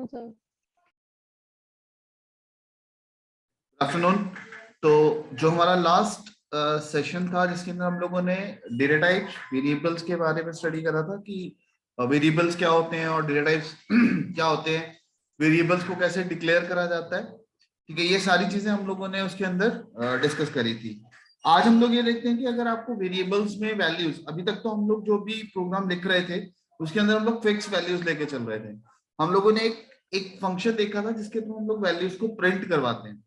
Sir. Afternoon. तो जो हमारा लास्ट सेशन था जिसके अंदर हम लोगों ने डेटा टाइप्स वेरिएबल्स के बारे में स्टडी करा था कि वेरिएबल्स क्या होते हैं और डेटा टाइप्स क्या होते हैं, वेरिएबल्स को कैसे डिक्लेयर करा जाता है। ठीक है, ये सारी चीजें हम लोगों ने उसके अंदर डिस्कस करी थी। आज हम लोग ये देखते हैं कि अगर आपको वेरिएबल्स में वैल्यूज, अभी तक तो हम लोग जो भी प्रोग्राम लिख रहे थे उसके अंदर हम लोग फिक्स वैल्यूज लेके चल रहे थे। हम लोगों ने एक फंक्शन देखा था जिसके थ्रू हम लोग वैल्यूज को प्रिंट करवाते हैं।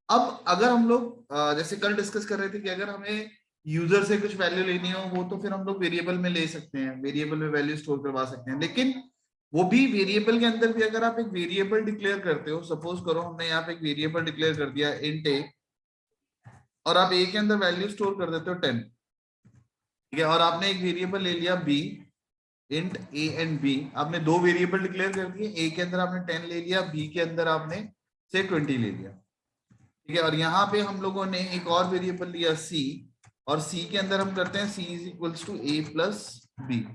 अब अगर हम लोग जैसे कल डिस्कस कर रहे थे कि अगर हमें यूजर से कुछ वैल्यू लेनी हो वो तो फिर हम लोग वेरिएबल में ले सकते हैं, वेरिएबल में वैल्यू स्टोर करवा सकते हैं। लेकिन वो भी वेरिएबल के अंदर भी अगर आप एक वेरिएबल डिक्लेयर करते हो, सपोज करो हमने यहाँ पे एक वेरिएबल डिक्लेयर कर दिया इंट ए, और आप ए के अंदर वैल्यू स्टोर कर देते हो 10, ठीक है, और आपने एक वेरिएबल ले लिया B, int A and B, आपने दो वेरिएबल डिक्लेयर कर दिए, ए के अंदर आपने 10 ले लिया, बी के अंदर आपने से 20 ले लिया, ठीक है, और यहाँ पे हम लोगों ने एक और वेरिएबल लिया सी, और सी के अंदर हम करते हैं C is equals to A plus B.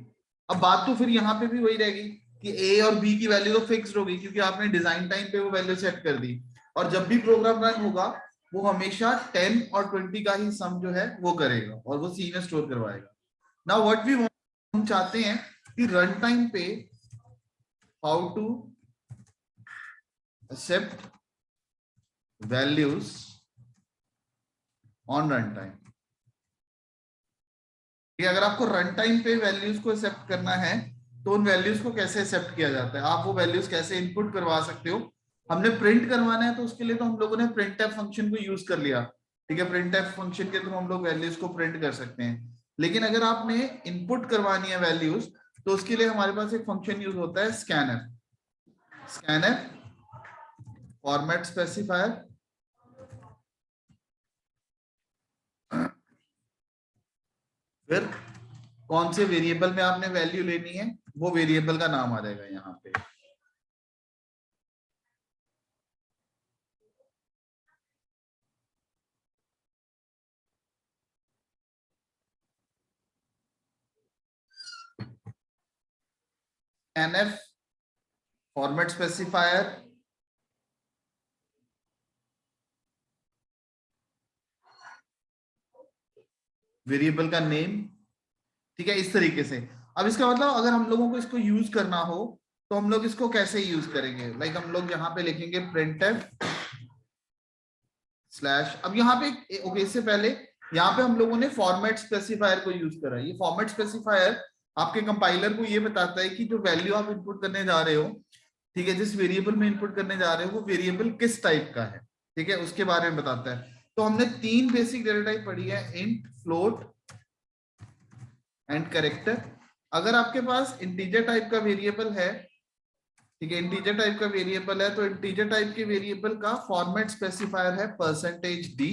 अब बात तो फिर यहाँ पे भी वही रहेगी कि ए और बी की वैल्यू तो फिक्स्ड होगी क्योंकि आपने डिजाइन टाइम पे वो वैल्यू सेट कर दी, और जब भी प्रोग्राम रन होगा वो हमेशा 10 और 20 का ही सम जो है वो करेगा और वो सी में स्टोर करवाएगा। नाउ व्हाट वी वांट, हम चाहते हैं कि रन टाइम पे how to accept values on run time. अगर आपको रन टाइम पे वैल्यूज को एक्सेप्ट करना है तो उन वैल्यूज को कैसे एक्सेप्ट किया जाता है, आप वो वैल्यूज कैसे इनपुट करवा सकते हो। हमने प्रिंट करवाना है तो उसके लिए तो हम लोगों ने प्रिंटफ फंक्शन को यूज कर लिया, ठीक है, प्रिंटफ फंक्शन के थ्रू हम लोग वैल्यूज को प्रिंट कर सकते हैं। लेकिन अगर आपने इनपुट करवानी है वैल्यूज तो उसके लिए हमारे पास एक फंक्शन यूज होता है स्कैनर। स्कैनर फॉर्मेट स्पेसिफायर, फिर कौन से वेरिएबल में आपने वैल्यू लेनी है वो वेरिएबल का नाम आ जाएगा यहाँ पे। एनएफ फॉर्मेट स्पेसिफायर, वेरिएबल का नेम, ठीक है, इस तरीके से। अब इसका मतलब अगर हम लोगों को इसको यूज करना हो तो हम लोग इसको कैसे यूज करेंगे, लाइक हम लोग यहाँ पे लिखेंगे प्रिंटफ स्लैश, अब यहाँ पे ओके, इससे पहले यहाँ पे हम लोगों ने फॉर्मेट स्पेसिफायर को यूज करा। ये फॉर्मेट स्पेसिफायर आपके कंपाइलर को ये बताता है कि जो वैल्यू आप इनपुट करने जा रहे हो, ठीक है, जिस वेरिएबल में इनपुट करने जा रहे हो वो वेरिएबल किस टाइप का है, ठीक है, उसके बारे में बताता है। तो हमने तीन बेसिक डेटा टाइप पढ़ी है, इंट, फ्लोट एंड कैरेक्टर। अगर आपके पास इंटीजर टाइप का वेरिएबल है, ठीक है, इंटीजर टाइप का वेरिएबल है तो इंटीजर टाइप के वेरिएबल का फॉर्मेट स्पेसिफायर है परसेंटेज डी,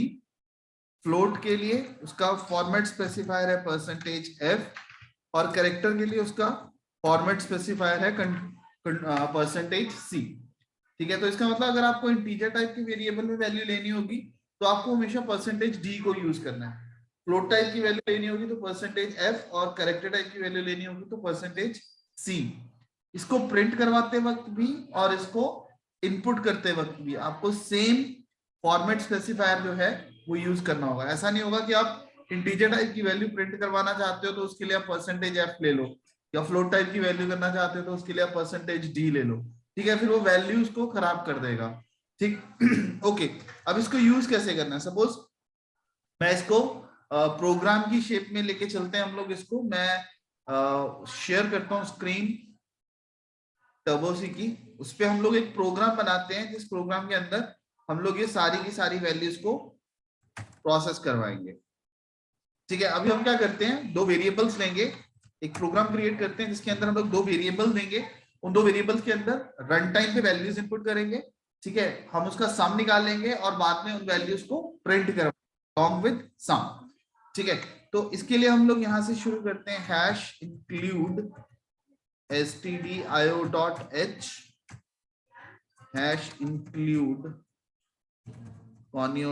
फ्लोट के लिए उसका फॉर्मेट स्पेसिफायर है परसेंटेज एफ, और कैरेक्टर के लिए उसका फॉर्मेट स्पेसिफायर है परसेंटेज सी, ठीक है। तो इसका मतलब अगर आपको इंटीजर टाइप के वेरिएबल में वैल्यू लेनी होगी तो आपको हमेशा परसेंटेज डी को यूज करना है, फ्लोट टाइप की वैल्यू लेनी होगी तो परसेंटेज एफ, और कैरेक्टर टाइप की वैल्यू लेनी होगी तो परसेंटेज सी। इसको प्रिंट करवाते वक्त भी और इसको इनपुट करते वक्त भी आपको सेम फॉर्मेट स्पेसिफायर जो है वो यूज करना होगा। ऐसा नहीं होगा कि आप इंटीजर टाइप की वैल्यू प्रिंट करवाना चाहते हो तो उसके लिए आप परसेंटेज एफ ले लो, या फ्लोट टाइप की वैल्यू करना चाहते हो तो उसके लिए आप परसेंटेज डी ले लो, ठीक है, फिर वो वैल्यूज को खराब कर देगा, ठीक। ओके, अब इसको यूज कैसे करना है, सपोज मैं इसको प्रोग्राम की शेप में लेके चलते हैं हम लोग इसको। मैं शेयर करता हूँ स्क्रीन टर्बोसी की, उस पर हम लोग एक प्रोग्राम बनाते हैं जिस प्रोग्राम के अंदर हम लोग ये सारी की सारी वैल्यूज को प्रोसेस करवाएंगे, ठीक है। अभी हम क्या करते हैं, दो वेरिएबल्स लेंगे, एक प्रोग्राम क्रिएट करते हैं जिसके अंदर हम लोग दो वेरिएबल देंगे, उन दो वेरिएबल्स के अंदर रन टाइम पे वैल्यूज इनपुट करेंगे, ठीक है, हम उसका सम निकालेंगे और बाद में उन वैल्यूज को प्रिंट करेंगे along with sum, ठीक है। तो इसके लिए हम लोग यहां से शुरू करते हैं, hash include stdio.h, hash include conio.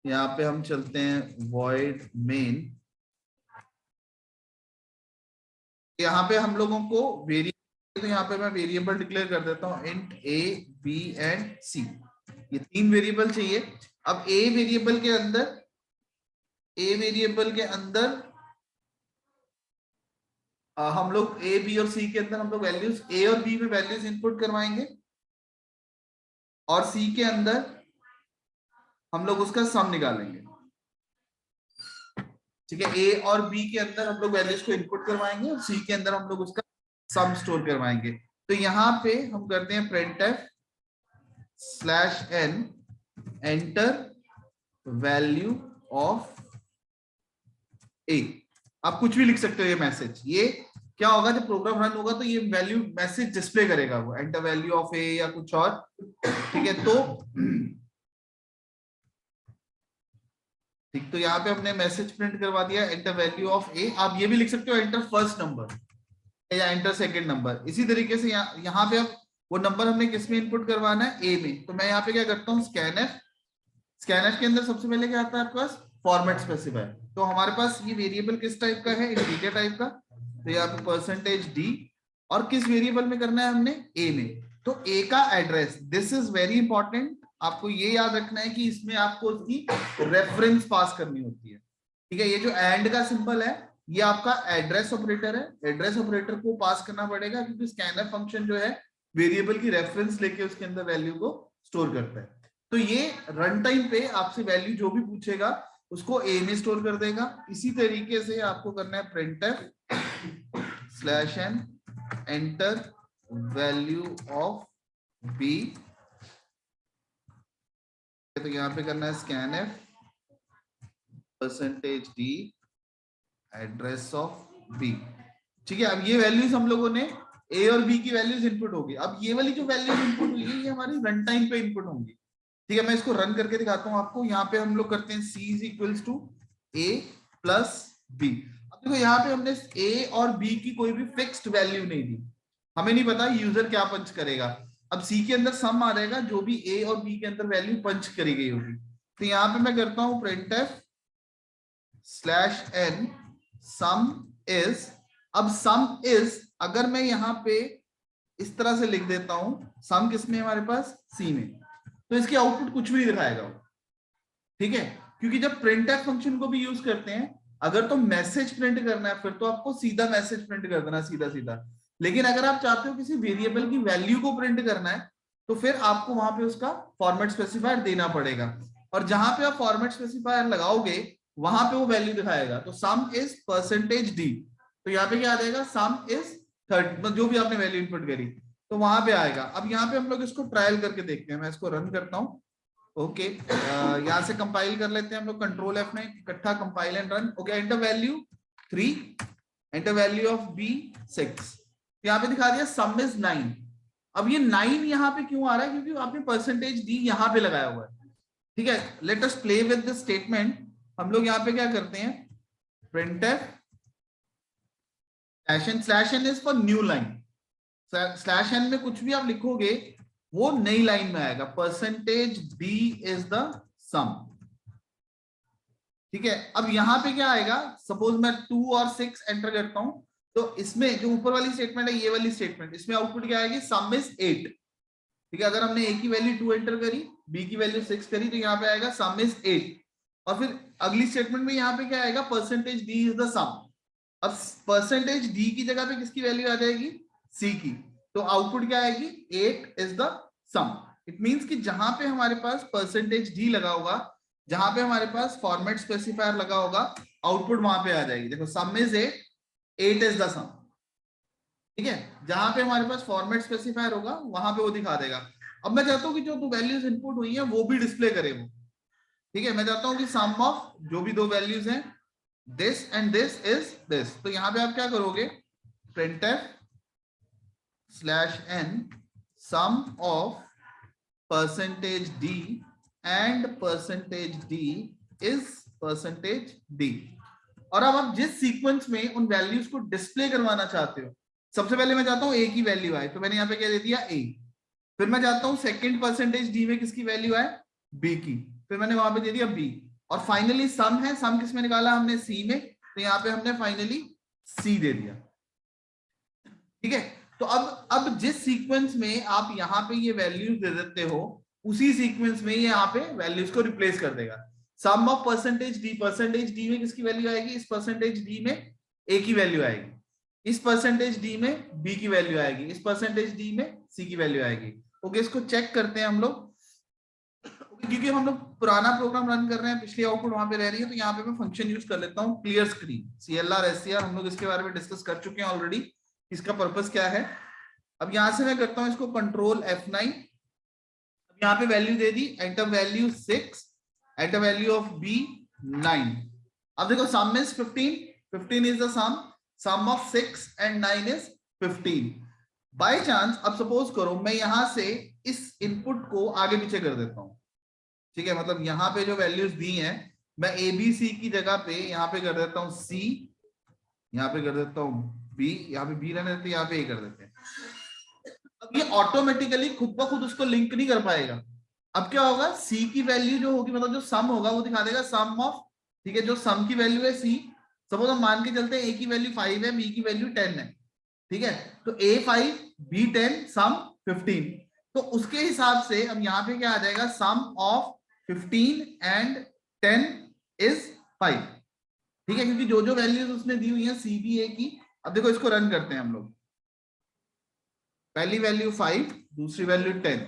यहाँ पे हम चलते हैं void main, यहाँ पे हम लोगों को वेरिएबल तो यहाँ पे मैं वेरिएबल डिक्लेयर कर देता हूँ int a b and c, ये 3 वेरिएबल चाहिए। अब a वेरिएबल के अंदर हम लोग a b और c के अंदर हम लोग वैल्यूज a और b में वैल्यूज इनपुट करवाएंगे और c के अंदर हम लोग उसका सम निकालेंगे। ठीक है, a और b के अंदर हम लोग वैल्यूज को इनपुट करवाएंगे और c के अंदर हम लोग उसका सम स्टोर करवाएंगे। तो यहाँ पे हम करते हैं printf /n enter value of a। आप कुछ भी लिख सकते हो ये मैसेज, ये क्या होगा जब प्रोग्राम रन होगा तो ये वैल्यू मैसेज डिस्प्ले करेगा वो, एंटर वैल्यू ऑफ a या कुछ और। ठीक है, तो यहाँ पे हमने मैसेज प्रिंट करवा दिया एंटर वैल्यू ऑफ a। आप ये भी लिख सकते हो एंटर फर्स्ट नंबर या एंटर सेकंड नंबर। इसी तरीके से यहाँ पे अब वो नंबर हमने किस में इनपुट करवाना है, a में। तो मैं यहाँ पे क्या करता हूँ स्कैनफ के अंदर सबसे पहले क्या आता है आपके पास, फॉर्मेट स्पेसिफायर। तो हमारे पास ये वेरिएबल किस टाइप का है, इंटीजर टाइप का। तो यहाँ पे %d और किस वेरिएबल में करना है हमने, a में। तो a का address, this is very important, आपको ये याद रखना है कि इसमें आपको उसकी रेफरेंस पास करनी होती है। ठीक है, ये जो एंड का सिंबल है ये आपका एड्रेस ऑपरेटर है, एड्रेस ऑपरेटर को पास करना पड़ेगा क्योंकि स्कैनर फंक्शन जो है वेरिएबल की रेफरेंस लेके उसके अंदर वैल्यू को स्टोर करता है। तो ये रन टाइम पे आपसे वैल्यू जो भी पूछेगा उसको a में स्टोर कर देगा। इसी तरीके से आपको करना है printf /n enter value of b। तो यहाँ पे करना है scanf %d address of b। ठीक है, अब ये वैल्यूज हम लोगों ने a और b की वैल्यूज इनपुट होगी। अब ये वाली जो वैल्यूज इनपुट हुई है ये हमारी रन टाइम पे इनपुट होंगी। ठीक है, मैं इसको रन करके दिखाता हूं आपको। यहाँ पे हम लोग करते हैं c is equals to a plus b। अब देखो यहाँ पे हमने a और b की कोई भी फिक्स्ड वैल्यू नहीं दी, हमें नहीं पता यूजर क्या पंच करेगा। अब c के अंदर सम आ जाएगा, जो भी a और b के अंदर वैल्यू पंच करी गई होगी। तो यहाँ पे मैं करता हूँ printf /n सम इज। अब सम इज अगर मैं यहाँ पे इस तरह से लिख देता हूं, सम किस में हमारे पास, सी में, तो इसकी आउटपुट कुछ भी नहीं दिखाएगा वो। ठीक है, क्योंकि जब printf फंक्शन को भी यूज करते हैं, अगर तो मैसेज प्रिंट करना है फिर तो आपको सीधा मैसेज प्रिंट कर देना, सीधा सीधा। लेकिन अगर आप चाहते हो किसी वेरिएबल की वैल्यू को प्रिंट करना है तो फिर आपको वहां पे उसका फॉर्मेट स्पेसिफायर देना पड़ेगा, और जहां पे आप फॉर्मेट स्पेसिफायर लगाओगे वहां पे वो वैल्यू दिखाएगा। तो सम इज %d, तो यहाँ पे क्या आ जाएगा, सम इज 30, जो भी आपने वैल्यू इनपुट करी तो वहां पे आएगा। अब यहाँ पे हम लोग इसको ट्रायल करके देखते हैं, मैं इसको रन करता हूँ। ओके, यहाँ से कंपाइल कर लेते हैं हम लोग, कंट्रोल F में इकट्ठा compile and run. Okay, enter value 3, enter value of b 6। यहाँ पे दिखा दिया सम इज 9। अब ये 9 यहाँ पे क्यों आ रहा है, क्योंकि आपने %d यहाँ पे लगाया हुआ है। ठीक है, let us play with this statement. हम लोग यहाँ पे क्या करते हैं, printf /n is for new line. /n में कुछ भी आप लिखोगे वो नई लाइन में आएगा, %d इज द सम। ठीक है, अब यहां पे क्या आएगा, सपोज मैं 2 और 6 एंटर करता हूं, तो इसमें जो ऊपर वाली स्टेटमेंट है, ये वाली स्टेटमेंट, इसमें आउटपुट क्या आएगी, सम इज 8। ठीक है, अगर हमने a की वैल्यू 2 एंटर करी, b की वैल्यू 6 करी, तो यहाँ पे आएगा सम इज 8। और फिर अगली स्टेटमेंट में यहाँ पे क्या आएगा, %d इज द सम। अब %d की जगह पे किसकी वैल्यू आ जाएगी, c की। तो आउटपुट क्या आएगी, 8 is the sum. It means कि जहां पे हमारे पास %d लगा होगा, जहां पे हमारे पास फॉर्मेट स्पेसिफायर लगा होगा, आउटपुट वहां पे आ जाएगी। देखो सम इज 8 इज द सम। ठीक है, जहां पे हमारे पास फॉर्मेट स्पेसिफायर होगा वहां पे वो दिखा देगा। अब मैं चाहता हूं कि जो दो वैल्यूज इनपुट हुई है वो भी डिस्प्ले करे वो। ठीक है, मैं चाहता हूं कि सम ऑफ जो भी दो वैल्यूज हैं, this and this is this. तो यहां पे आप क्या करोगे, printf /n sum of %d and %d is %d। और अब आप जिस सीक्वेंस में उन वैल्यूज को डिस्प्ले करवाना चाहते हो, सबसे पहले मैं चाहता हूं a की वैल्यू आए, तो मैंने यहाँ पे क्या दे दिया, a। फिर मैं चाहता हूं सेकंड %d में किसकी वैल्यू आए, b की, फिर मैंने वहां पे दे दिया b। और फाइनली सम है, सम किस में निकाला हमने, c में, तो यहाँ पे हमने फाइनली c दे दिया। ठीक है, तो अब जिस सीक्वेंस में आप यहाँ पे ये वैल्यूज दे देते हो, उसी सीक्वेंस में ये यहाँ पे वैल्यूज को रिप्लेस कर देगा। सम ऑफ परसेंटेज डी में किसकी वैल्यू आएगी? इस परसेंटेज डी में ए की वैल्यू आएगी, इस परसेंटेज डी में बी की वैल्यू आएगी, इस परसेंटेज डी में सी की वैल्यू आएगी। ओके, इसको चेक करते हैं हम लोग। क्योंकि हम लोग पुराना प्रोग्राम रन कर रहे हैं, पिछली आउटपुट वहां पे रह रही है, तो यहाँ पे मैं फंक्शन यूज कर लेता हूँ क्लियर स्क्रीन, CLR SCR। हम लोग इसके बारे में डिस्कस कर चुके हैं ऑलरेडी, इसका पर्पस क्या है। अब यहां से मैं करता हूं इसको कंट्रोल F9। अब यहाँ पे वैल्यू दे दी, enter value 6, enter value of B 9। अब देखो sum is 15 is the sum of 6 and 9 is 15। By chance अब सपोज करो मैं यहां से इस इनपुट को आगे पीछे कर देता हूं, ठीक है, मतलब यहाँ पे जो वैल्यूज दी हैं मैं ABC की जगह पे यहाँ पे कर देता हूँ C, यहाँ पे कर देता हूँ B, यहाँ पे B रहने देते, यहाँ पे A कर देते हैं। अब ये ऑटोमेटिकली खुद ब खुद उसको लिंक नहीं कर पाएगा। अब क्या होगा, C की वैल्यू जो होगी, मतलब जो सम होगा वो दिखा देगा सम ऑफ, ठीक है, जो सम की वैल्यू है C, सपोज हम मान के चलते हैं A की वैल्यू 5 है, B की वैल्यू 10 है, ठीक है, तो A 5 B 10 सम 15। तो उसके हिसाब से अब यहाँ पे क्या आ जाएगा, सम ऑफ 15 एंड 10 इज 5, ठीक है, क्योंकि जो जो वैल्यूज उसने दी हुई है CBA की। अब देखो इसको रन करते हैं हम लोग, पहली वैल्यू 5, दूसरी वैल्यू 10,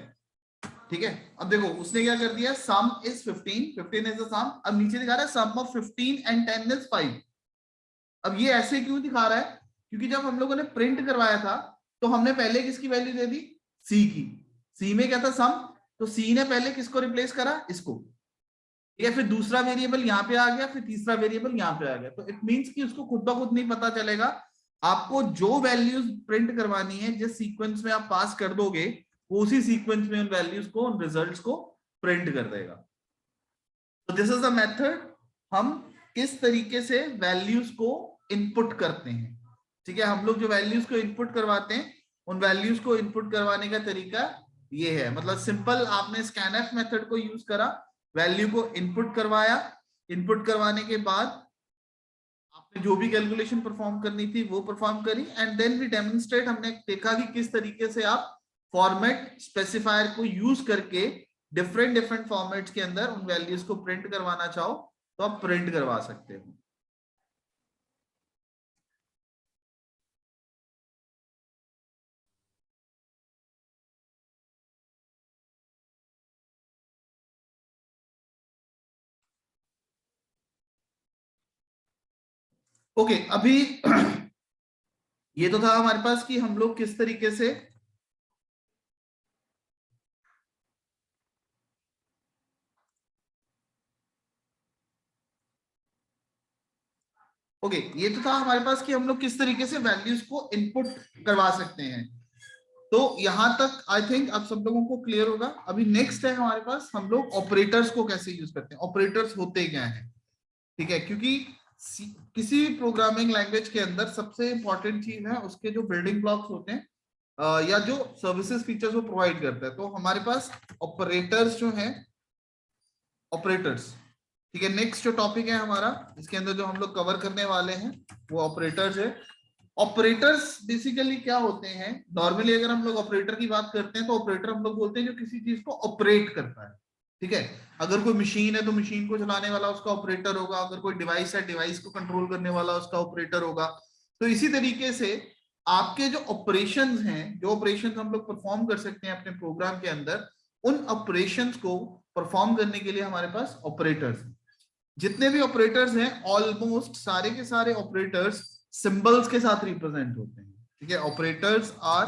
ठीक है। अब देखो उसने क्या कर दिया, सम इज 15 इज द सम। अब नीचे दिखा रहा है सम ऑफ 15 एंड 10 इज 5। अब ये ऐसे क्यों दिखा रहा है, क्योंकि जब हम लोगों ने प्रिंट करवाया था तो हमने पहले किसकी वैल्यू दे दी, C की। C में क्या था, सम, तो C ने पहले किसको रिप्लेस करा, इसको, ठीक है, फिर दूसरा वेरिएबल यहाँ पे आ गया, फिर तीसरा वेरिएबल यहाँ पे आ गया। तो इट मींस कि उसको खुद ब खुद नहीं पता चलेगा, आपको जो वैल्यूज प्रिंट करवानी है जिस सीक्वेंस में आप पास कर दोगे, वो उसी सीक्वेंस में उन वैल्यूज को, उन रिजल्ट्स को प्रिंट कर देगा। तो दिस इज द मेथड, हम किस तरीके से वैल्यूज को इनपुट करते हैं, ठीक है। हम लोग जो वैल्यूज को इनपुट करवाते हैं, उन वैल्यूज को इनपुट करवाने का तरीका ये है। मतलब सिंपल, आपने स्कैनफ मेथड को यूज करा, वैल्यू को इनपुट करवाया, इनपुट करवाने के बाद आपने जो भी कैलकुलेशन परफॉर्म करनी थी वो परफॉर्म करी, एंड देन वी डेमोन्स्ट्रेट, हमने देखा कि किस तरीके से आप फॉर्मेट स्पेसिफायर को यूज करके डिफरेंट फॉर्मेट्स के अंदर उन वैल्यूज को प्रिंट करवाना चाहो तो आप प्रिंट करवा सकते हो। ओके, अभी ये तो था हमारे पास कि हम लोग किस तरीके से ये तो था हमारे पास कि हम लोग किस तरीके से वैल्यूज को इनपुट करवा सकते हैं। तो यहां तक आई थिंक अब सब लोगों को क्लियर होगा। अभी नेक्स्ट है हमारे पास, हम लोग ऑपरेटर्स को कैसे यूज करते हैं, ऑपरेटर्स होते क्या है, ठीक है, क्योंकि किसी भी प्रोग्रामिंग लैंग्वेज के अंदर सबसे इंपॉर्टेंट चीज है उसके जो बिल्डिंग ब्लॉक्स होते हैं, या जो सर्विसेज फीचर्स वो प्रोवाइड करता है। तो हमारे पास ऑपरेटर्स जो है, ऑपरेटर्स, ठीक है, नेक्स्ट जो टॉपिक है हमारा, इसके अंदर जो हम लोग कवर करने वाले हैं वो ऑपरेटर्स है। ऑपरेटर्स बेसिकली क्या होते हैं, नॉर्मली अगर हम लोग ऑपरेटर की बात करते हैं तो ऑपरेटर हम लोग बोलते हैं जो किसी चीज को ऑपरेट करता है, ठीक है। अगर कोई मशीन है तो मशीन को चलाने वाला उसका ऑपरेटर होगा, अगर कोई डिवाइस है डिवाइस को कंट्रोल करने वाला उसका ऑपरेटर होगा। तो इसी तरीके से आपके जो ऑपरेशंस हैं, जो ऑपरेशंस हम लोग परफॉर्म कर सकते हैं अपने प्रोग्राम के अंदर, उन ऑपरेशंस को परफॉर्म करने के लिए हमारे पास ऑपरेटर्स हैं। जितने भी ऑपरेटर्स हैं ऑलमोस्ट सारे के सारे ऑपरेटर्स सिंबल्स के साथ रिप्रेजेंट होते हैं, ठीक है। Operators are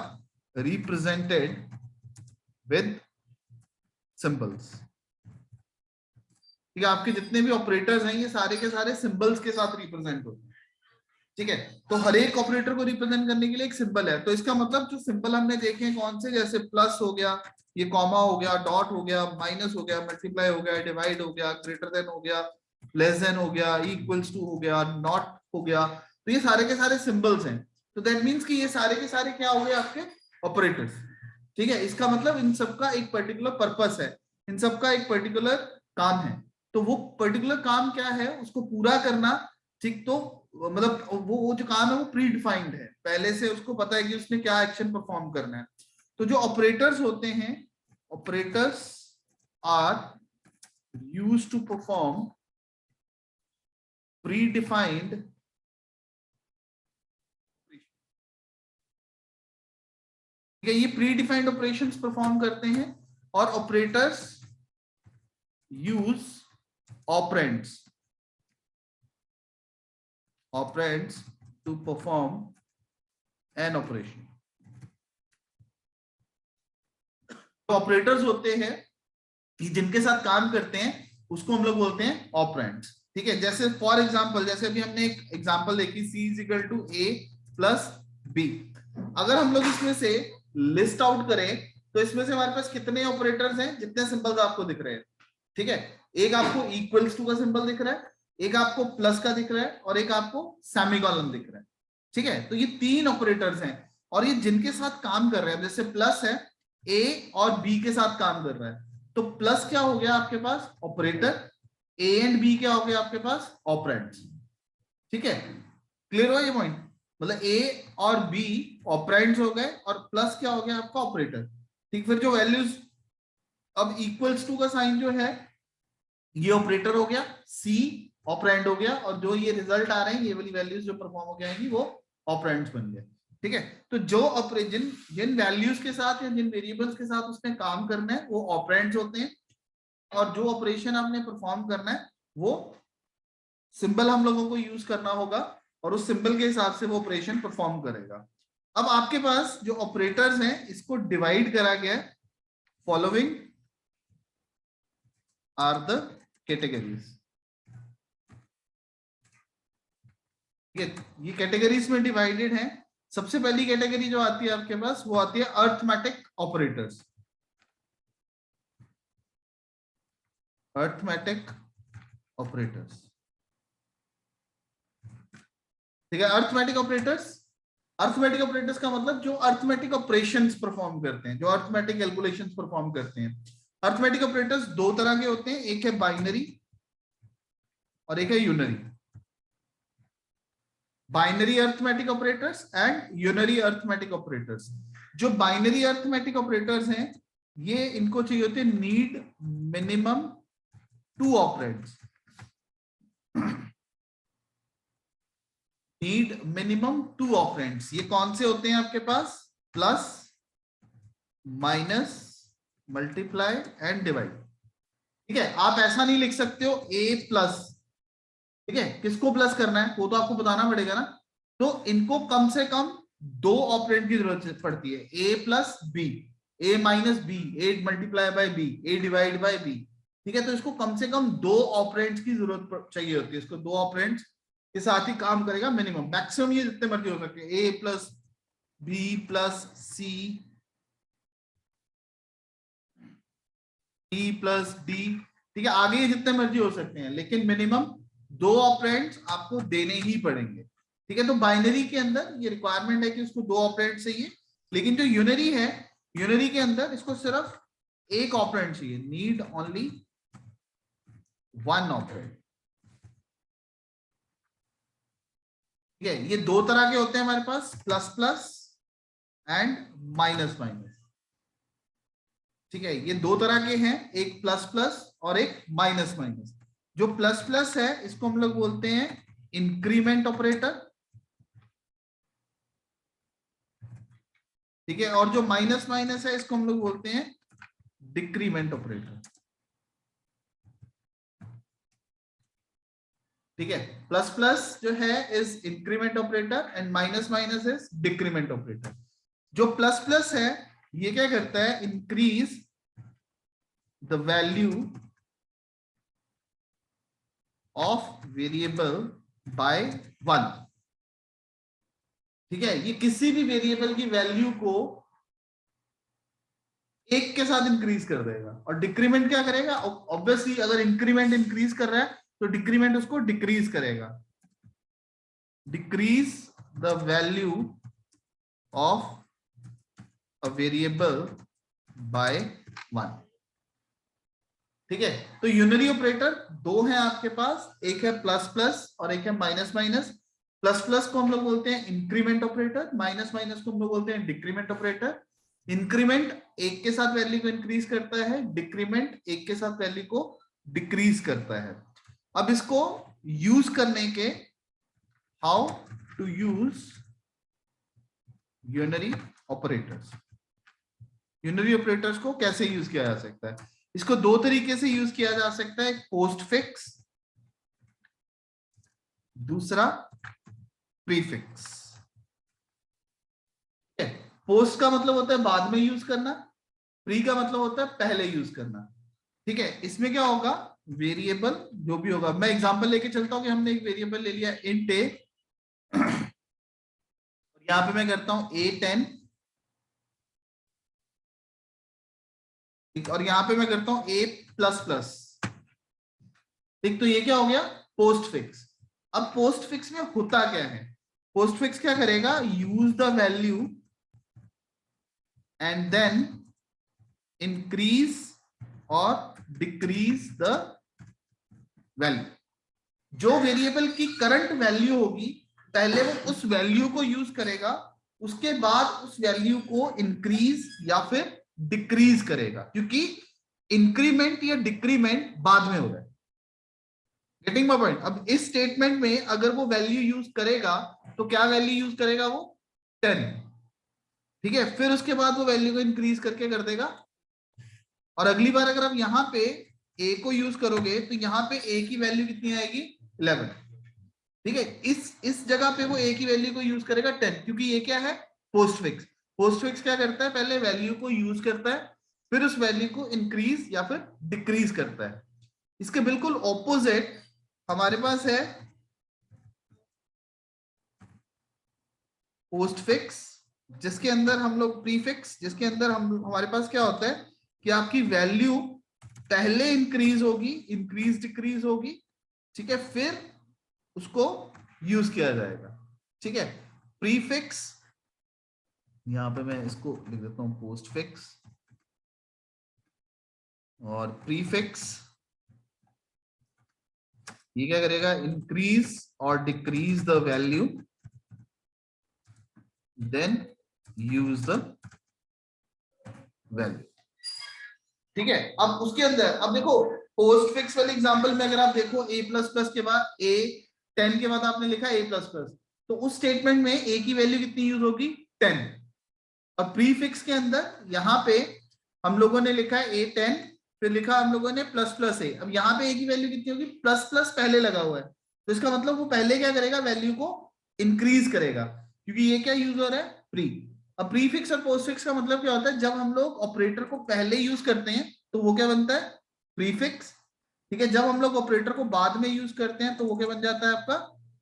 represented with symbols, ठीक है। आपके जितने भी ऑपरेटर्स हैं ये सारे के सारे सिंबल्स के साथ रिप्रेजेंट होते हैं, ठीक है। तो हर एक ऑपरेटर को रिप्रेजेंट करने के लिए एक सिंबल है। तो इसका मतलब जो सिंबल हमने देखे हैं कौन से, जैसे प्लस हो गया, ये कॉमा हो गया, डॉट हो गया, माइनस हो गया, मल्टीप्लाई हो गया, डिवाइड हो गया, ग्रेटर देन हो गया, लेस देन हो गया, इक्वल्स टू हो गया, नॉट हो गया, तो ये सारे के सारे सिंबल्स हैं। तो दैट मीन्स कि ये सारे के सारे क्या हो गए आपके ऑपरेटर्स, ठीक है। इसका मतलब इन सबका एक पर्टिकुलर पर्पस है, इन सबका एक पर्टिकुलर काम है। तो वो पर्टिकुलर काम क्या है उसको पूरा करना, ठीक, तो मतलब वो जो काम है वो प्री डिफाइंड है, पहले से उसको पता है कि उसने क्या एक्शन परफॉर्म करना है। तो जो ऑपरेटर्स होते हैं, operators are used to perform predefined, ठीक है, ये प्री डिफाइंड ऑपरेशंस परफॉर्म करते हैं। और operators use operands, operands to perform an operation. तो ऑपरेटर्स होते हैं कि जिनके साथ काम करते हैं उसको हम लोग बोलते हैं ऑपरेंड्स, ठीक है। जैसे फॉर एग्जांपल, जैसे अभी हमने एक एग्जांपल देखी, C is equal to A plus B। अगर हम लोग इसमें से लिस्ट आउट करें तो इसमें से हमारे पास कितने ऑपरेटर्स हैं, जितने सिंबल्स आपको दिख रहे हैं, ठीक है। एक आपको इक्वल्स टू का सिंबल दिख रहा है, एक आपको प्लस का दिख रहा है, और एक आपको सेमीकोलन दिख रहा है, ठीक है। तो ये 3 ऑपरेटर्स हैं और ये जिनके साथ काम कर रहे हैं, जैसे प्लस है, A और B के साथ काम कर रहा है, तो प्लस क्या हो गया आपके पास, ऑपरेटर, A एंड B क्या हो गया आपके पास, ऑपरेंड्स, ठीक है। क्लियर हुआ ये पॉइंट, मतलब A और B ऑपरेंड्स हो गए और प्लस क्या हो गया आपका, ऑपरेटर, ठीक। फिर जो वैल्यूज, अब इक्वल्स टू का साइन जो है ये ऑपरेटर हो गया, C ऑपरेंड हो गया, और जो ये रिजल्ट आ रहे हैं, ये वाली वैल्यूज जो परफॉर्म हो जाएंगी वो ऑपरेंड्स बन गए, ठीक है। तो जो जिन जिन वैल्यूज के साथ या जिन वेरिएबल्स के साथ उसने काम करना है वो ऑपरेंड्स होते हैं, और जो ऑपरेशन आपने परफॉर्म करना है वो सिंबल हम लोगों को यूज करना होगा, और उस सिंबल के हिसाब से वो ऑपरेशन परफॉर्म करेगा। अब आपके पास जो ऑपरेटर्स हैं इसको डिवाइड करा गया है, फॉलोइंग आर द कैटेगरीज, ये कैटेगरीज में डिवाइडेड है। सबसे पहली कैटेगरी जो आती है आपके पास वो आती है अर्थमेटिक ऑपरेटर्स, अर्थमेटिक ऑपरेटर्स, ठीक है। अर्थमेटिक ऑपरेटर्स, अर्थमेटिक ऑपरेटर्स का मतलब जो अर्थमेटिक ऑपरेशंस परफॉर्म करते हैं, जो अर्थमेटिक कैलकुलेशंस परफॉर्म करते हैं। अर्थमेटिक ऑपरेटर्स दो तरह के होते हैं, एक है बाइनरी और एक है unary. Binary arithmetic operators and unary arithmetic operators. जो बाइनरी अर्थमेटिक ऑपरेटर्स हैं ये, इनको चाहिए होते हैं need minimum 2 operands, need minimum 2 operands. ये कौन से होते हैं आपके पास, plus, minus, multiply and divide, ठीक है। आप ऐसा नहीं लिख सकते हो A प्लस, ठीक है, किसको प्लस करना है वो तो आपको बताना पड़ेगा ना। तो इनको कम से कम 2 ऑपरेंड की जरूरत पड़ती है, A plus B, A minus B, A multiply by B, A divide by B, ठीक है। तो इसको कम से कम 2 ऑपरेंड्स की जरूरत चाहिए होती है, इसको 2 ऑपरेंड्स के साथ ही काम करेगा। मिनिमम, मैक्सिमम ये जितने मर्जी हो सकते हैं, A plus B plus C, E plus D, ठीक है, आगे जितने मर्जी हो सकते हैं, लेकिन मिनिमम 2 ऑपरेंड्स आपको देने ही पड़ेंगे, ठीक है। तो बाइनरी के अंदर ये रिक्वायरमेंट है कि उसको 2 ऑपरेंड चाहिए, लेकिन जो यूनरी है, यूनरी के अंदर इसको सिर्फ 1 ऑपरेंड चाहिए, नीड ओनली 1 ऑपरेंड, ठीक है। ये 2 तरह के होते हैं हमारे पास, plus plus and minus minus, ठीक है। ये 2 तरह के हैं, एक प्लस प्लस और एक माइनस माइनस। जो प्लस प्लस है इसको हम लोग बोलते हैं इंक्रीमेंट ऑपरेटर, ठीक है। और जो माइनस माइनस है इसको हम लोग बोलते हैं डिक्रीमेंट ऑपरेटर, ठीक है। प्लस प्लस जो है is increment operator and minus minus is decrement operator. जो प्लस प्लस है ये क्या करता है, increase the value of variable bye 1, ठीक है। ये किसी भी वेरिएबल की वैल्यू को 1 के साथ इंक्रीज कर देगा। और डिक्रीमेंट क्या करेगा, ऑब्वियसली अगर इंक्रीमेंट इंक्रीज कर रहा है तो डिक्रीमेंट उसको डिक्रीज करेगा, decrease the value of a variable bye 1, ठीक है। तो यूनरी ऑपरेटर 2 है आपके पास, एक है प्लस प्लस और एक है माइनस माइनस। प्लस प्लस को हम लोग बोलते हैं इंक्रीमेंट ऑपरेटर, माइनस माइनस को हम लोग बोलते हैं डिक्रीमेंट ऑपरेटर। इंक्रीमेंट एक के साथ वैल्यू को इंक्रीज करता है, डिक्रीमेंट एक के साथ वैल्यू को डिक्रीज करता है। अब इसको यूज करने के, how to use unary operators, unary operators को कैसे यूज किया जा सकता है। इसको दो तरीके से यूज किया जा सकता है, पोस्ट फिक्स, दूसरा प्रीफिक्स। पोस्ट का मतलब होता है बाद में यूज करना, प्री का मतलब होता है पहले यूज करना। ठीक है, इसमें क्या होगा, वेरिएबल जो भी होगा, मैं एग्जांपल लेके चलता हूं कि हमने एक वेरिएबल ले लिया इंट ए, यहां पे मैं करता हूं A10, और यहां पे मैं करता हूं A प्लस प्लस। ठीक, तो ये क्या हो गया, पोस्ट फिक्स। अब पोस्ट फिक्स में होता क्या है, पोस्ट फिक्स क्या करेगा, use the value and then increase और डिक्रीज द वैल्यू। जो वेरिएबल की करंट वैल्यू होगी पहले वो उस वैल्यू को यूज करेगा, उसके बाद उस वैल्यू को इंक्रीज या फिर डिक्रीज करेगा, क्योंकि इंक्रीमेंट या डिक्रीमेंट बाद में हो रहा है। Getting my point. अब इस स्टेटमेंट में अगर वो वैल्यू यूज करेगा तो क्या वैल्यू यूज करेगा, वो 10। ठीक है, फिर उसके बाद वो वैल्यू को इंक्रीज करके कर देगा, और अगली बार अगर आप यहां पे a को यूज करोगे तो यहां पे a की वैल्यू कितनी आएगी, 11। ठीक है, इस जगह पे वो a की वैल्यू को यूज करेगा 10, क्योंकि ये क्या है, पोस्ट फिक्स। पोस्ट फिक्स क्या करता है, पहले वैल्यू को यूज करता है, फिर उस वैल्यू को इंक्रीज या फिर डिक्रीज करता है। इसके बिल्कुल ऑपोजिट हमारे पास है पोस्ट फिक्स, जिसके अंदर हम लोग प्रीफिक्स, जिसके अंदर हमारे पास क्या होता है कि आपकी वैल्यू पहले इंक्रीज होगी, इंक्रीज डिक्रीज होगी, ठीक है, फिर उसको यूज किया जाएगा। ठीक है, प्रीफिक्स, यहां पे मैं इसको लिख देता हूं पोस्ट फिक्स, और प्रीफिक्स ये क्या करेगा, इंक्रीज और decrease the value then use the value. ठीक है, अब उसके अंदर अब देखो पोस्ट फिक्स वाले एग्जांपल में अगर आप देखो a प्लस प्लस के बाद A10 के बाद आपने लिखा a प्लस प्लस, तो उस स्टेटमेंट में a की वैल्यू कितनी यूज होगी, 10। अब प्रीफिक्स के अंदर यहां पे हम लोगों ने लिखा है A10, फिर लिखा हम लोगों ने प्लस प्लस a, अब यहां पे a की वैल्यू कितनी होगी, प्लस प्लस पहले लगा हुआ है, तो इसका मतलब वो पहले क्या करेगा, वैल्यू को इंक्रीज करेगा, क्योंकि ये क्या यूज हो रहा है, प्री। अब प्रीफिक्स और पोस्टफिक्स का मतलब क्या होता है, जब हम लोग ऑपरेटर को पहले यूज करते हैं तो वो क्या बनता है, प्रीफिक्स। ठीक है, जब हम लोग ऑपरेटर को बाद में यूज करते हैं तो वो क्या बन जाता है आपका,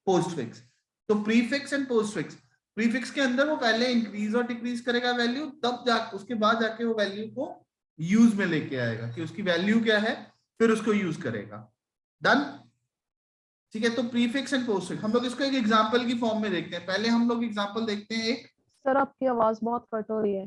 पोस्टफिक्स। तो प्रीफिक्स एंड पोस्टफिक्स, प्रीफिक्स के अंदर वो पहले इंक्रीज और डिक्रीज करेगा वैल्यू, तब जा उसके बाद जाके वो वैल्यू को यूज में लेके आएगा कि उसकी वैल्यू क्या है, फिर उसको यूज करेगा। डन। ठीक है, तो प्रीफिक्स एंड पोस्टफिक्स हम लोग इसको एक एग्जांपल की फॉर्म में देखते हैं। पहले हम लोग एग्जांपल देखते हैं एक, सर आपकी आवाज बहुत कट हो रही है।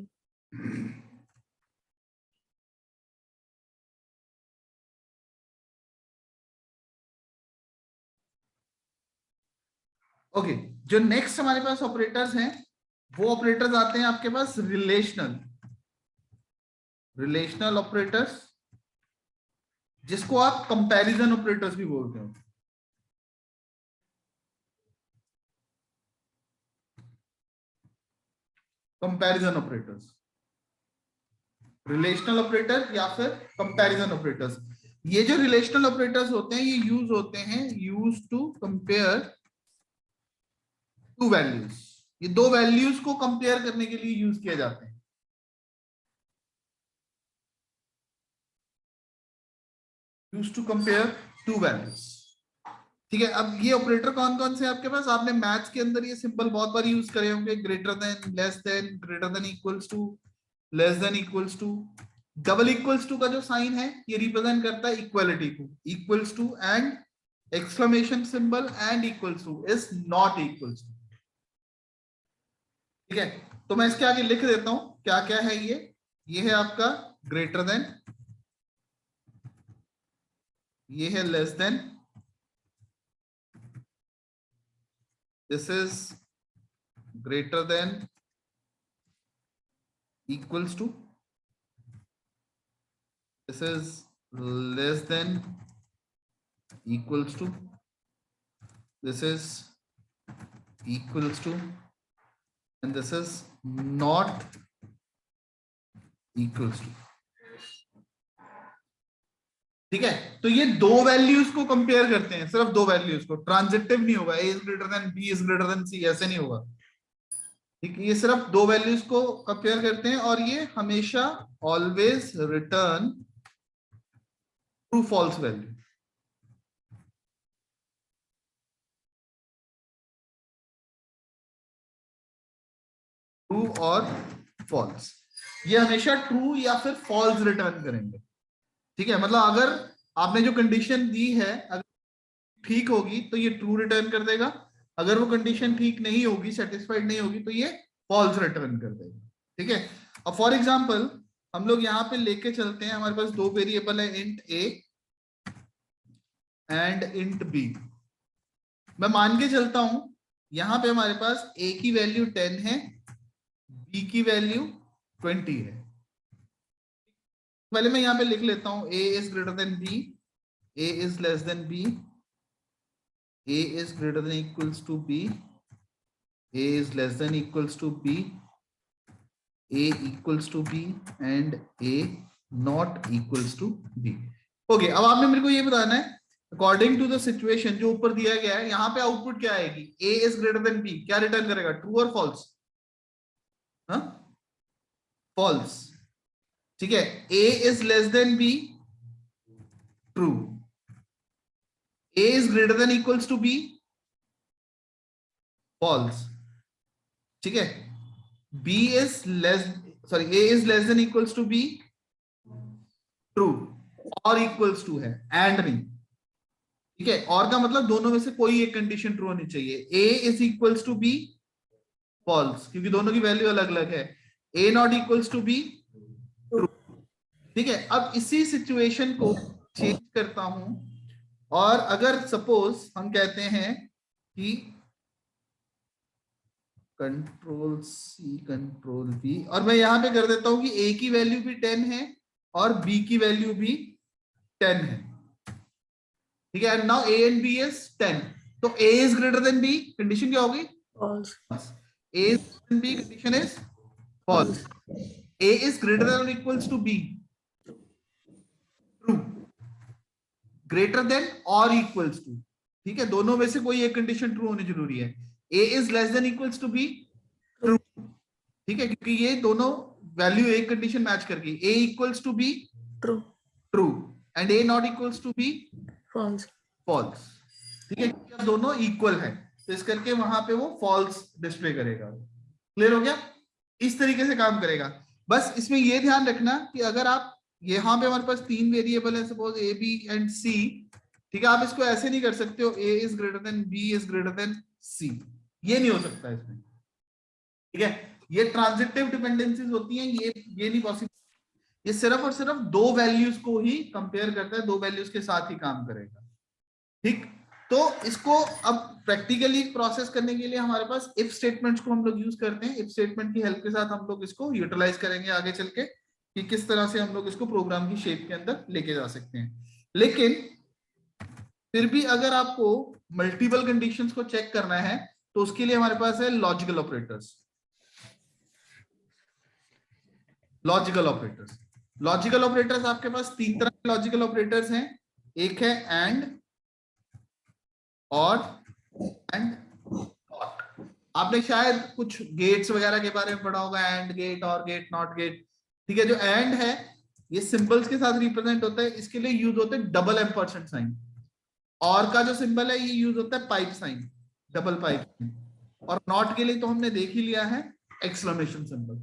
ओके, जो नेक्स्ट हमारे पास ऑपरेटर्स हैं वो ऑपरेटर्स आते हैं आपके पास रिलेशनल, रिलेशनल ऑपरेटर्स, जिसको आप कंपैरिजन ऑपरेटर्स भी बोलते हो। कंपैरिजन ऑपरेटर्स, रिलेशनल ऑपरेटर या फिर कंपैरिजन ऑपरेटर्स। ये जो रिलेशनल ऑपरेटर्स होते हैं ये यूज होते हैं, use to compare two values, ये दो वैल्यूज को कंपेयर करने के लिए यूज किए जाते हैं। Use to compare two values. ठीक है, अब ये ऑपरेटर कौन कौन से आपके पास, आपने मैथ्स के अंदर ये सिंबल बहुत बार यूज करे होंगे, greater than, less than, greater than equals to, less than equals to. Double equals to का जो साइन है ये रिप्रेजेंट करता है इक्वलिटी को, equals to and exclamation symbol and equals to is not equals to. ठीक है, तो मैं इसके आगे लिख देता हूं क्या क्या है ये है आपका ग्रेटर देन, ये है less than, this is greater than equals to, this is less than equals to, this is equals to, and this is not equals to. ठीक है, तो ये दो वैल्यूज को कंपेयर करते हैं, सिर्फ दो वैल्यूज को, ट्रांजिटिव नहीं होगा, A is greater than B is greater than C, ऐसे नहीं होगा। ठीक है, ये सिर्फ दो वैल्यूज को कंपेयर करते हैं और ये हमेशा always return true false value. True और फॉल्स, ये हमेशा ट्रू या फिर फॉल्स रिटर्न करेंगे। ठीक है, मतलब अगर आपने जो कंडीशन दी है अगर ठीक होगी तो ये ट्रू रिटर्न कर देगा, अगर वो कंडीशन ठीक नहीं होगी, सेटिस्फाइड नहीं होगी, तो ये फॉल्स रिटर्न कर देगा। ठीक है, अब फॉर एग्जांपल हम लोग यहाँ पे लेके चलते हैं, हमारे पास दो वेरिएबल है, int A and int b. मैं मान के चलता हूं यहाँ पे हमारे पास ए की वैल्यू 10 है, बी की वैल्यू 20 है। पहले मैं यहाँ पे लिख लेता हूं, a is greater than b, a is less than b, a is greater than equals to b, a is less than equals to b, a equals to b and a not equals to b। Okay, अब आपने मेरे को ये बताना है according to the situation जो ऊपर दिया गया है, यहाँ पे आउटपुट क्या आएगी, a is greater than b, क्या रिटर्न करेगा, ट्रू और फॉल्स? फॉल्स। ठीक है, a is less than b, true, a is greater than equals to b, false. ठीक है, b is less, sorry, a is less than equals to b, true, और equals to है, and नहीं। ठीक है, और का मतलब दोनों में से कोई एक कंडीशन ट्रू होनी चाहिए, a is equals to b, false, क्योंकि दोनों की वैल्यू अलग अलग है, a not equals to b, true. ठीक है, अब इसी सिचुएशन को चेंज करता हूं और अगर सपोज हम कहते हैं कि कंट्रोल सी कंट्रोल बी, और मैं यहां पे कर देता हूं कि a की वैल्यू भी 10 है और b की वैल्यू भी 10 है। ठीक है, now a and b is 10, तो a is greater than b, condition क्या होगी, false. a is greater than b, condition is false. a is greater than और equals to b, true, greater than और equals to. ठीक है, दोनों में से कोई एक कंडीशन ट्रू होनी जरूरी है, a is less than equals to b, true. ठीक है, क्योंकि ये दोनों वैल्यू एक कंडीशन मैच कर गई, a equals to b, true, true, and a not equals to b, false, false. ठीक है, क्योंकि दोनों इक्वल है तो इस करके वहां पे वो फॉल्स डिस्प्ले करेगा। क्लियर हो गया, इस तरीके से काम करेगा। बस इसमें ये ध्यान रखना कि अगर आप यहाँ पे हमारे पास तीन वेरिएबल है, suppose A B and C, ठीक है, आप इसको ऐसे नहीं कर सकते हो A is greater than B is greater than C, ये नहीं हो सकता इसमें। ठीक है, ये ट्रांजिटिव डिपेंडेंसीज होती हैं, ये नहीं पॉसिबल। ये सिर्फ और सिर्फ दो वैल्यूज को ही कंपेयर करता है, दो वैल्यूज के साथ ही काम करेगा। ठीक, तो इसको अब प्रैक्टिकली प्रोसेस करने के लिए हमारे पास इफ स्टेटमेंट्स को हम लोग यूज करते हैं। इफ स्टेटमेंट की हेल्प के साथ हम लोग इसको यूटिलाइज करेंगे आगे चल के कि किस तरह से हम लोग इसको प्रोग्राम की शेप के अंदर लेके जा सकते हैं। लेकिन फिर भी अगर आपको मल्टीपल कंडीशंस को चेक करना है तो उसके लिए हमारे पास है logical operators. Logical operators, logical operators आपके पास तीन तरह के लॉजिकल ऑपरेटर्स हैं। एक है एंड, और एंड नॉट। आपने शायद कुछ गेट्स वगैरह के बारे में पढ़ा होगा, एंड गेट, और गेट, नॉट गेट। ठीक है, जो एंड है ये सिंबल्स के साथ रिप्रेजेंट होता है, इसके लिए यूज होते हैं डबल एम्परसेंट साइन। और का जो सिंबल है ये यूज होता है pipe sign, double pipe sign. और नॉट के लिए तो हमने देख ही लिया है एक्सक्लेमेशन सिंबल।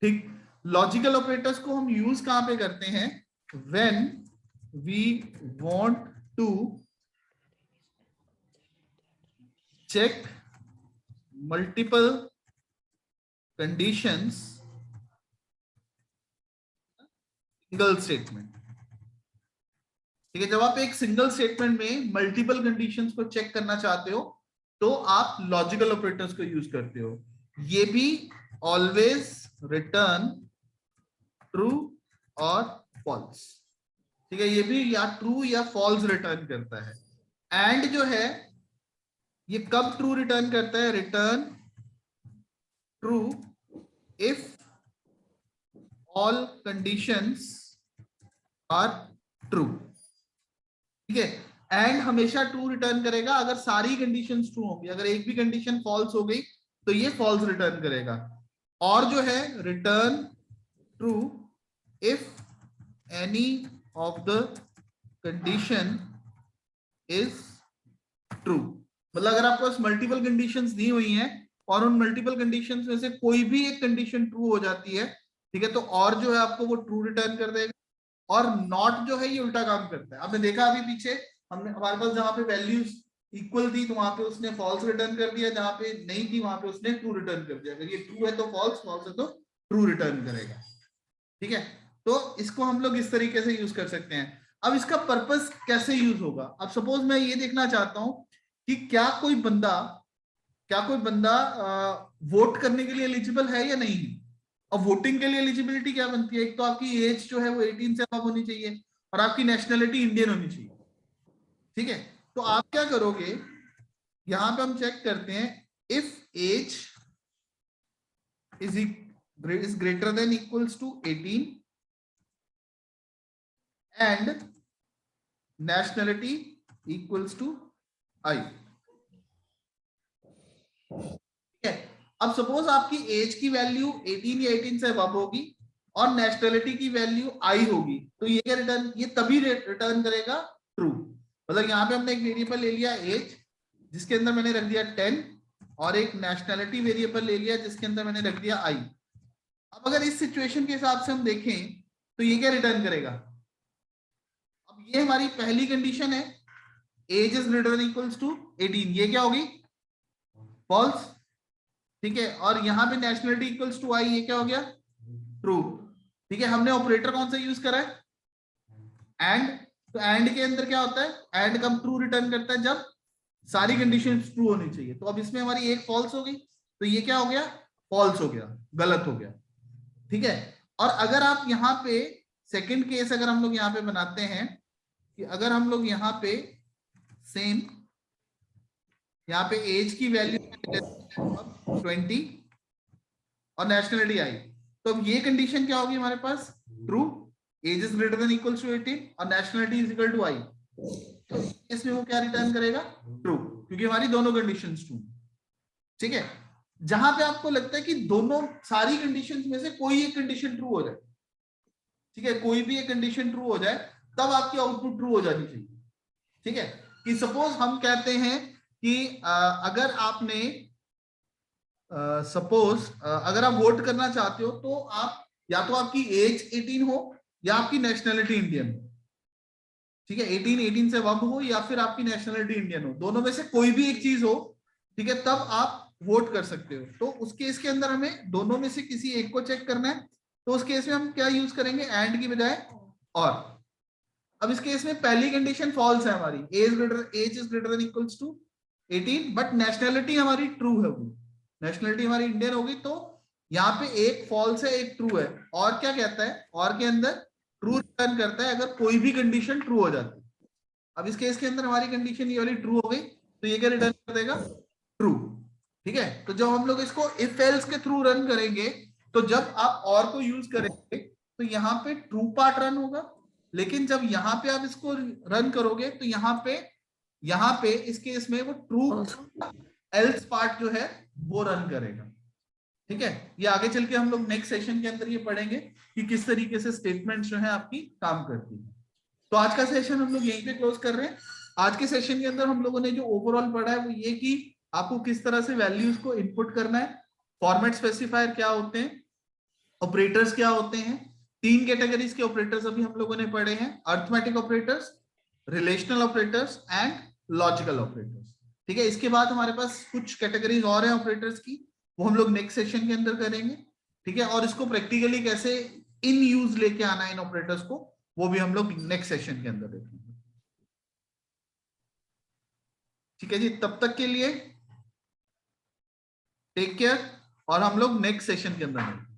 ठीक, लॉजिकल ऑपरेटर्स को हम यूज कहां पे करते हैं, when we want to check multiple conditions single statement. ठीक है, जब आप एक सिंगल स्टेटमेंट में मल्टीपल कंडीशंस को चेक करना चाहते हो तो आप लॉजिकल ऑपरेटर्स को यूज करते हो। ये भी ऑलवेज रिटर्न ट्रू और फॉल्स, ठीक है, ये भी या ट्रू या फॉल्स रिटर्न करता है। एंड जो है ये कब ट्रू रिटर्न करता है, return true if all conditions are true, ठीक है। एंड हमेशा ट्रू रिटर्न करेगा अगर सारी कंडीशंस ट्रू होंगी, अगर एक भी कंडीशन फॉल्स हो गई तो ये फॉल्स रिटर्न करेगा। और जो है return true if any of the condition is true, मतलब अगर आपके पास मल्टीपल कंडीशंस दी हुई हैं और उन मल्टीपल कंडीशंस में से कोई भी एक कंडीशन ट्रू हो जाती है, ठीक है, तो और जो है आपको वो ट्रू रिटर्न कर देगा। और नॉट जो है ये उल्टा काम करता है। आपने देखा अभी पीछे हमने हमारे पास जहां पे वैल्यूज इक्वल थी तो वहां पे उसने फॉल्स रिटर्न कर दिया, जहां पे नहीं थी वहां पे उसने ट्रू रिटर्न कर दिया। अगर ये ट्रू है तो फॉल्स, फॉल्स है तो ट्रू रिटर्न करेगा, ठीक है। तो इसको हम लोग इस तरीके से यूज कर सकते हैं। अब इसका पर्पस कैसे यूज होगा, अब सपोज मैं ये देखना चाहता हूं कि क्या कोई बंदा वोट करने के लिए एलिजिबल है या नहीं। और वोटिंग के लिए एलिजिबिलिटी क्या बनती है, एक तो आपकी एज जो है वो 18 से अबव होनी चाहिए और आपकी नेशनलिटी इंडियन होनी चाहिए, ठीक है। तो आप क्या करोगे, यहां पे हम चेक करते हैं, if age is greater than equals to 18 and nationality equals to I, ठीक है। अब सपोज आपकी एज की वैल्यू 18 या 18 से अबव होगी और नेशनलिटी की वैल्यू आई होगी, तो ये क्या रिटर्न, ये तभी रिटर्न करेगा ट्रू। मतलब यहाँ पे हमने एक वेरिएबल ले लिया एज जिसके अंदर मैंने रख दिया 10 और एक नेशनलिटी वेरिएबल ले लिया जिसके अंदर मैंने रख दिया आई। अब अगर इस सिचुएशन के हिसाब से हम देखें तो ये क्या रिटर्न करेगा, अब ये हमारी पहली कंडीशन है, age is greater than equals to 18, ये क्या होगी फॉल्स, ठीक है। और यहां पे नेशनलिटी इक्वल्स टू आई, ये क्या हो गया ट्रू, ठीक है। हमने ऑपरेटर कौन सा यूज करा है एंड, तो एंड के अंदर क्या होता है, एंड कब ट्रू रिटर्न करता है, जब सारी कंडीशंस ट्रू होनी चाहिए। तो अब इसमें हमारी एक फॉल्स हो गई तो ये क्या हो गया फॉल्स हो गया, गलत हो गया, ठीक है। और अगर आप यहाँ पे सेकंड केस अगर हम लोग यहाँ पे बनाते हैं कि अगर हम लोग यहाँ पे सेम यहाँ पे एज की वैल्यू 20 और नेशनलिटी आई, तो अब ये कंडीशन क्या होगी हमारे पास true, age is greater than equals to 18 और nationality is equal to I, तो इसमें वो क्या रिटर्न करेगा ट्रू, क्योंकि हमारी दोनों कंडीशंस ट्रू, ठीक है। जहां पे आपको लगता है कि दोनों सारी कंडीशंस में से कोई एक कंडीशन ट्रू हो जाए, ठीक है, कोई भी एक कंडीशन ट्रू हो जाए तब आपकी आउटपुट ट्रू हो जानी चाहिए, ठीक है। कि सपोज हम कहते हैं कि अगर आपने सपोज अगर आप वोट करना चाहते हो तो आप या तो आपकी एज 18 हो या आपकी नेशनलिटी इंडियन हो, ठीक है, 18 से अब हो या फिर आपकी नेशनलिटी इंडियन हो, दोनों में से कोई भी एक चीज हो, ठीक है, तब आप वोट कर सकते हो। तो उस केस के अंदर हमें दोनों में से किसी एक को चेक करना है, तो उस केस में हम क्या यूज करेंगे एंड की बजाय और। अब इस केस में पहली कंडीशन फॉल्स है हमारी, age is greater than equals to 18 but nationality हमारी ट्रू है, वो नेशनलिटी हमारी इंडियन होगी, तो यहाँ पे एक फॉल्स है एक ट्रू है। और क्या कहता है, और के अंदर ट्रू रिटर्न करता है अगर कोई भी कंडीशन ट्रू हो जाती है। अब इस केस के अंदर हमारी कंडीशन ये वाली ट्रू हो गई तो ये क्या रिटर्न कर देगा ट्रू, ठीक है। तो जब हम लोग इसको इफ एल्स के थ्रू रन करेंगे तो जब आप और को यूज करेंगे तो यहाँ पे ट्रू पार्ट रन होगा, लेकिन जब यहाँ पे आप इसको रन करोगे तो यहाँ पे इस केस में वो ट्रू एल्स पार्ट जो है वो रन करेगा, ठीक है। ये आगे चल के हम लोग नेक्स्ट सेशन के अंदर ये पढ़ेंगे कि किस तरीके से स्टेटमेंट्स जो है आपकी काम करती है। तो आज का सेशन हम लोग यहीं पे क्लोज कर रहे हैं। आज के सेशन के अंदर हम लोगों ने जो ओवरऑल पढ़ा है वो ये कि आपको किस तरह से वैल्यूज को इनपुट करना है, फॉर्मेट स्पेसिफायर क्या होते हैं, ऑपरेटर्स क्या होते हैं, तीन कैटेगरीज के ऑपरेटर्स अभी हम लोगों ने पढ़े हैं, arithmetic operators, relational operators and logical operators, ठीक है। इसके बाद हमारे पास कुछ कैटेगरीज और हैं ऑपरेटर्स की, वो हम लोग नेक्स्ट सेशन के अंदर करेंगे, ठीक है। और इसको प्रैक्टिकली कैसे इन यूज लेके आना है इन ऑपरेटर्स को, वो भी हम लोग नेक्स्ट सेशन के अंदर देखेंगे, ठीक है जी। तब तक के लिए टेक केयर, और हम लोग नेक्स्ट सेशन के अंदर मिलेंगे।